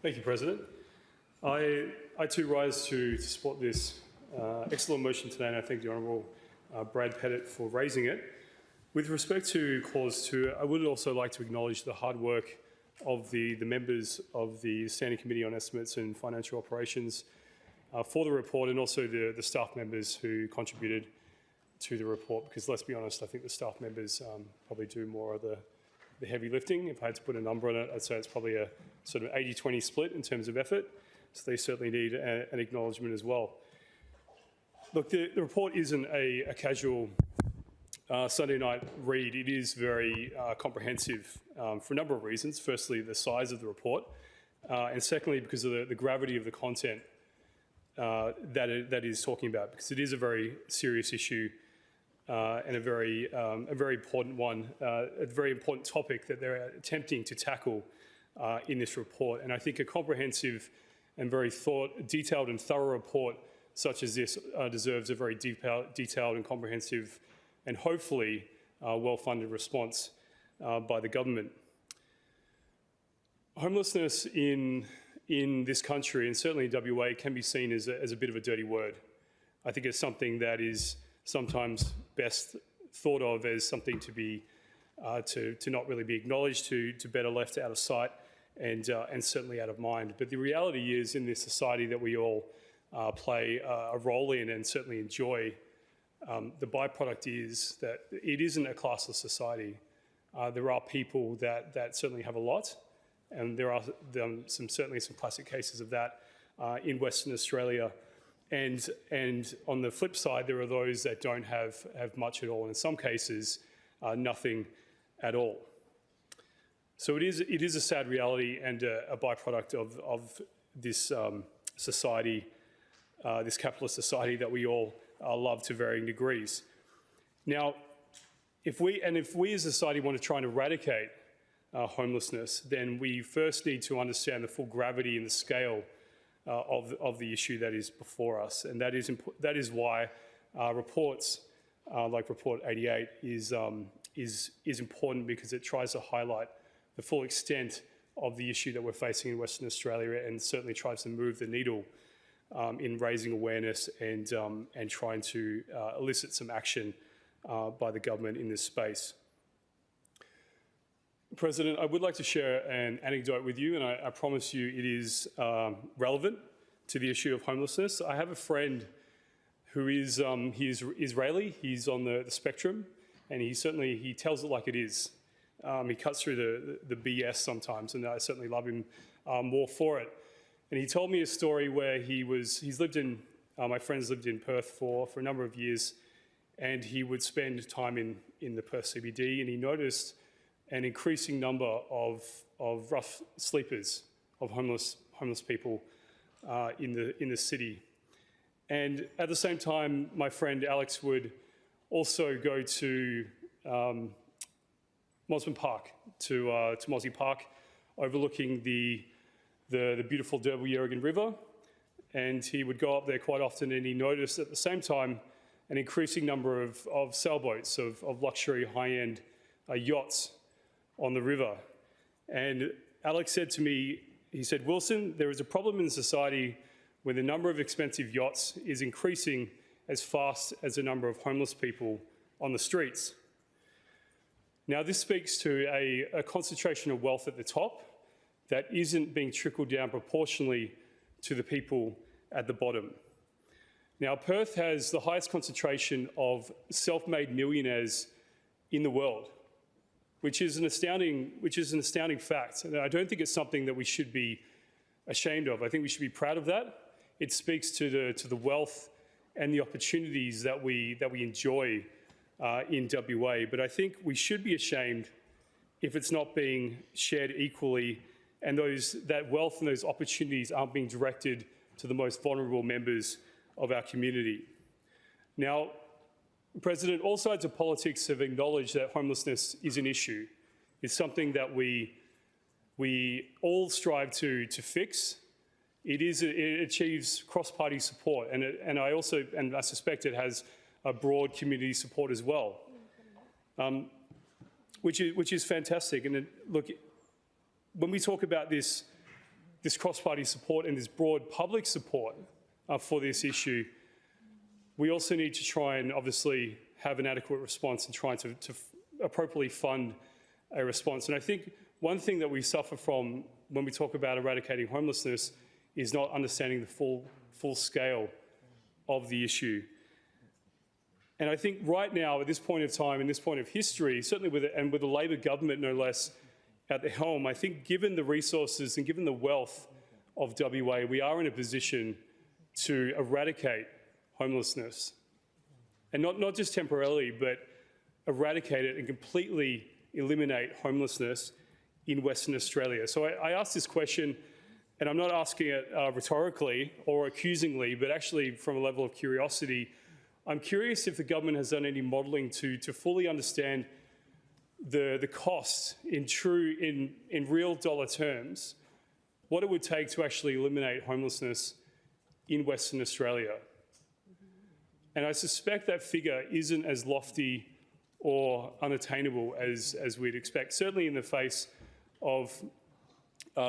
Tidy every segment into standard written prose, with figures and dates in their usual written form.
Thank you, President. I too rise to support this excellent motion today, and I thank the Honourable Brad Pettit for raising it. With respect to Clause 2, I would also like to acknowledge the hard work of the members of the Standing Committee on Estimates and Financial Operations for the report, and also the staff members who contributed to the report, because let's be honest, I think the staff members probably do more of the heavy lifting. If I had to put a number on it, I'd say it's probably a sort of 80-20 split in terms of effort, so they certainly need an acknowledgement as well. Look, the report isn't a casual Sunday night read. It is very comprehensive for a number of reasons. Firstly, the size of the report, and secondly, because of the gravity of the content that it is talking about, because it is a very serious issue and a very important one, a very important topic that they're attempting to tackle in this report. And I think a comprehensive and very detailed and thorough report such as this deserves a very detailed and comprehensive and hopefully well-funded response by the government. Homelessness in this country, and certainly in WA, can be seen as a bit of a dirty word. I think it's something that is sometimes best thought of as something to be to not really be acknowledged, to better left out of sight and certainly out of mind. But the reality is, in this society that we all play a role in and certainly enjoy, the byproduct is that it isn't a classless society. There are people that certainly have a lot, and there are certainly some classic cases of that in Western Australia. And on the flip side, there are those that don't have much at all, and in some cases, nothing at all. So it is a sad reality and a byproduct of this society, this capitalist society that we all love to varying degrees. Now, if we as a society want to try and eradicate homelessness, then we first need to understand the full gravity and the scale of the issue that is before us, and that is why reports like Report 88 is important, because it tries to highlight the full extent of the issue that we're facing in Western Australia, and certainly tries to move the needle in raising awareness and trying to elicit some action by the government in this space. President, I would like to share an anecdote with you, and I promise you it is relevant to the issue of homelessness. I have a friend who is he's Israeli. He's on the spectrum, and he tells it like it is. He cuts through the BS sometimes, and I certainly love him more for it. And he told me a story where he's lived in, my friend's lived in Perth for a number of years, and he would spend time in the Perth CBD, and he noticed an increasing number of rough sleepers, of homeless people in the city. And at the same time, my friend Alex would also go to Mosman Park, to Mozzie Park, overlooking the beautiful Derby-Yerrigan River, and he would go up there quite often, and he noticed at the same time an increasing number of sailboats, of luxury high-end yachts on the river. And Alex said to me, he said, "Wilson, there is a problem in society where the number of expensive yachts is increasing as fast as the number of homeless people on the streets." Now, this speaks to a concentration of wealth at the top that isn't being trickled down proportionally to the people at the bottom. Now, Perth has the highest concentration of self-made millionaires in the world, which is an astounding fact. And I don't think it's something that we should be ashamed of. I think we should be proud of that. It speaks to the wealth and the opportunities that we enjoy in WA. But I think we should be ashamed if it's not being shared equally, and that wealth and those opportunities aren't being directed to the most vulnerable members of our community. Now, President, all sides of politics have acknowledged that homelessness is an issue. It's something that we all strive to fix. It achieves cross-party support, and I suspect it has a broad community support as well, which is fantastic. And look, when we talk about this this cross-party support and this broad public support for this issue, we also need to try and obviously have an adequate response and try to appropriately fund a response. And I think one thing that we suffer from when we talk about eradicating homelessness is not understanding the full scale of the issue. And I think right now, at this point of time, in this point of history, certainly with the Labor government no less at the helm, I think given the resources and given the wealth of WA, we are in a position to eradicate homelessness. And not just temporarily, but eradicate it and completely eliminate homelessness in Western Australia. So I asked this question, and I'm not asking it rhetorically or accusingly, but actually from a level of curiosity. I'm curious if the government has done any modelling to fully understand the costs in real dollar terms, what it would take to actually eliminate homelessness in Western Australia. And I suspect that figure isn't as lofty or unattainable as we'd expect, certainly in the face of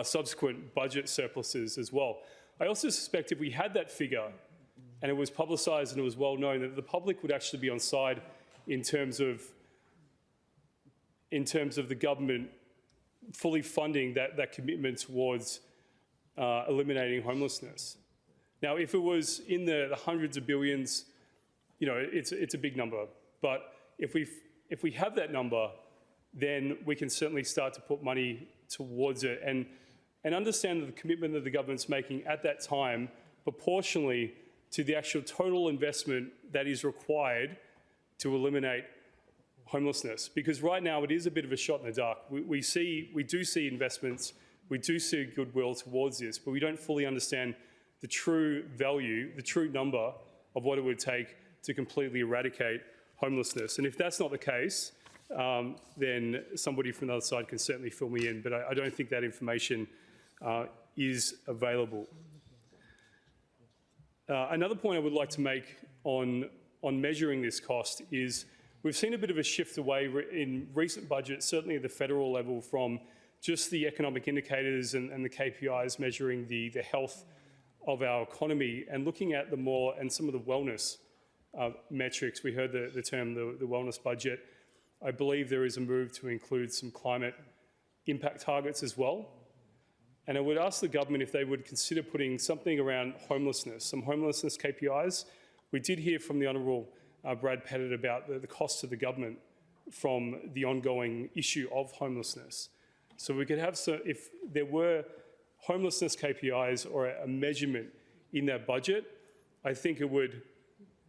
subsequent budget surpluses as well. I also suspect if we had that figure and it was publicised and it was well known, that the public would actually be on side in terms of the government fully funding that commitment towards eliminating homelessness. Now, if it was in the hundreds of billions, it's a big number. But if we have that number, then we can certainly start to put money towards it and understand the commitment that the government's making at that time proportionally to the actual total investment that is required to eliminate homelessness. Because right now it is a bit of a shot in the dark. We do see investments, we do see goodwill towards this, but we don't fully understand the true value, the true number of what it would take to completely eradicate homelessness. And if that's not the case, then somebody from the other side can certainly fill me in, but I don't think that information is available. Another point I would like to make on measuring this cost is we've seen a bit of a shift away in recent budgets, certainly at the federal level, from just the economic indicators and the KPIs measuring the health of our economy and looking at some of the wellness metrics. We heard the term the wellness budget. I believe there is a move to include some climate impact targets as well. And I would ask the government if they would consider putting something around homelessness, some homelessness KPIs. We did hear from the Honourable Brad Pettit about the cost to the government from the ongoing issue of homelessness. So we could have, if there were homelessness KPIs or a measurement in that budget, I think it would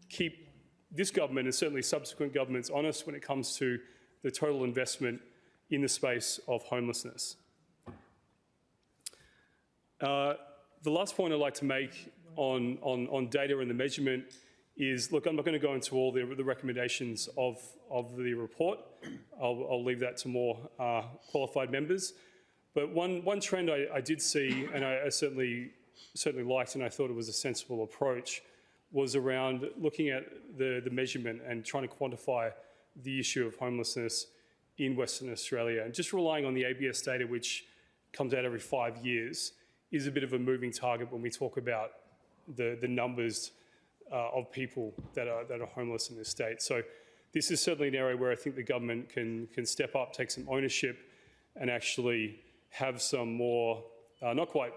keep this government and certainly subsequent governments honest when it comes to the total investment in the space of homelessness. The last point I'd like to make on data and the measurement is, look, I'm not going to go into all the recommendations of the report. I'll leave that to more qualified members. But one trend I did see, and I certainly liked, and I thought it was a sensible approach, was around looking at the measurement and trying to quantify the issue of homelessness in Western Australia. And just relying on the ABS data, which comes out every 5 years, is a bit of a moving target when we talk about the numbers of people that are homeless in this state. So this is certainly an area where I think the government can step up, take some ownership, and actually have some more, not quite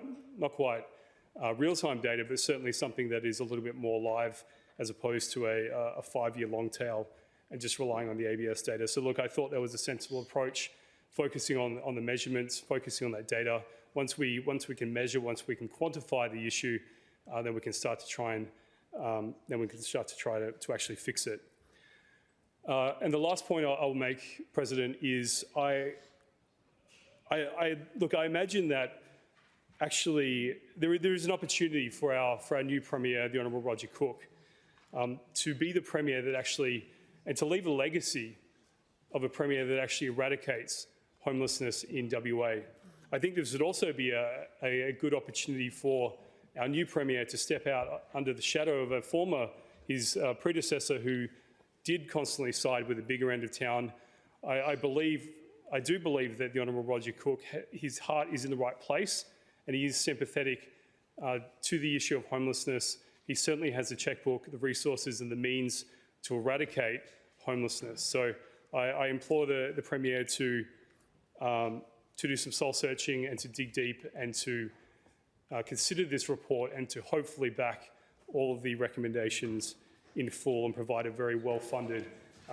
real-time data, but certainly something that is a little bit more live as opposed to a 5-year long tail and just relying on the ABS data. So look, I thought that was a sensible approach, focusing on the measurements, focusing on that data. Once we can measure, once we can quantify the issue, then we can start to try to actually fix it. And the last point I'll make, President, is I imagine that actually there is an opportunity for our new Premier, the Honourable Roger Cook, to be the Premier that actually, and to leave a legacy of a Premier that actually eradicates homelessness in WA. I think this would also be a good opportunity for our new Premier to step out under the shadow of his predecessor, who did constantly side with the bigger end of town. I do believe that the Honourable Roger Cook, his heart is in the right place, and he is sympathetic to the issue of homelessness. He certainly has the checkbook, the resources and the means to eradicate homelessness. So I implore the Premier to do some soul searching and to dig deep and to consider this report and to hopefully back all of the recommendations in full and provide a very well-funded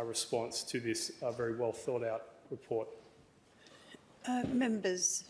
response to this very well thought out report. Members,